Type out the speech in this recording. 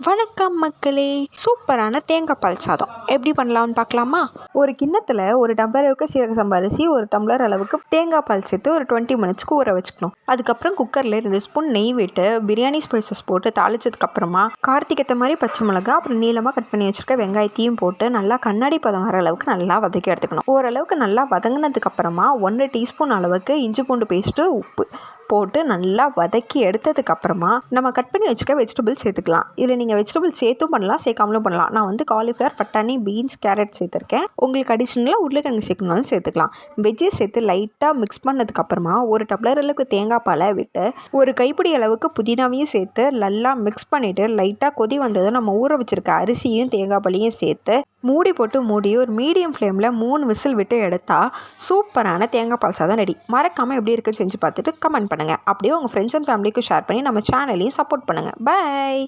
வணக்கம் மக்களே, சூப்பரான தேங்காய் பால் சாதம் எப்படி பண்ணலாம்னு பார்க்கலாமா? ஒரு கிண்ணத்தில் ஒரு டம்ளர் அளவுக்கு சீரக சம்பா அரிசி, ஒரு டம்ளர் அளவுக்கு தேங்காய் பால் சேர்த்து ஒரு 20 மினிட்ஸ்க்கு ஊற வச்சுக்கணும். அதுக்கப்புறம் குக்கரில் 2 ஸ்பூன் நெய் விட்டு பிரியாணி ஸ்பைசஸ் போட்டு தாளிச்சதுக்கப்புறமா கார்த்திக் ஏற்ற மாதிரி பச்சை மிளகா, அப்புறம் நீளமாக கட் பண்ணி வச்சுருக்க வெங்காயத்தையும் போட்டு நல்லா கண்ணாடி பதம் வர அளவுக்கு நல்லா வதக்கி எடுத்துக்கணும். ஓரளவுக்கு நல்லா வதங்கினதுக்கப்புறமா 1 டீஸ்பூன் அளவுக்கு இஞ்சி பூண்டு பேஸ்ட்டு, உப்பு போட்டு நல்லா வதக்கி எடுத்ததுக்கப்புறமா நம்ம கட் பண்ணி வச்சுக்க வெஜிடபிள்ஸ் சேர்த்துக்கலாம். இதில் நீங்கள் வெஜிடபிள்ஸ் சேர்த்தும் பண்ணலாம், சேர்க்காமலும் பண்ணலாம். நான் வந்து காலிஃப்ளவர், பட்டாணி, பீன்ஸ், கேரட் சேர்த்துருக்கேன். உங்களுக்கு அடிஷ்னலாக உருளைக்கிழங்கு சேர்க்கணும்னாலும் சேர்த்துக்கலாம். வெஜ்ஜி சேர்த்து லைட்டாக மிக்ஸ் பண்ணதுக்கப்புறமா ஒரு டம்ளர் அளவுக்கு தேங்காய் பாலை விட்டு ஒரு கைப்பிடி அளவுக்கு புதினாவையும் சேர்த்து நல்லா மிக்ஸ் பண்ணிவிட்டு லைட்டாக கொதி வந்ததும் நம்ம ஊற வச்சுருக்க அரிசியும் தேங்காய் பாலையும் சேர்த்து மூடி போட்டு மூடி ஒரு மீடியம் ஃப்ளேமில் 3 விசில் விட்டு எடுத்தால் சூப்பரான தேங்காய் பால் சாதம் ரெடி. மறக்காமல் எப்படி இருக்குன்னு செஞ்சு பார்த்துட்டு கமெண்ட் பண்ணுங்கள். அப்படியே உங்கள் ஃப்ரெண்ட்ஸ் அண்ட் ஃபேமிலிக்கு ஷேர் பண்ணி நம்ம சேனலையும் சப்போர்ட் பண்ணுங்கள். பை.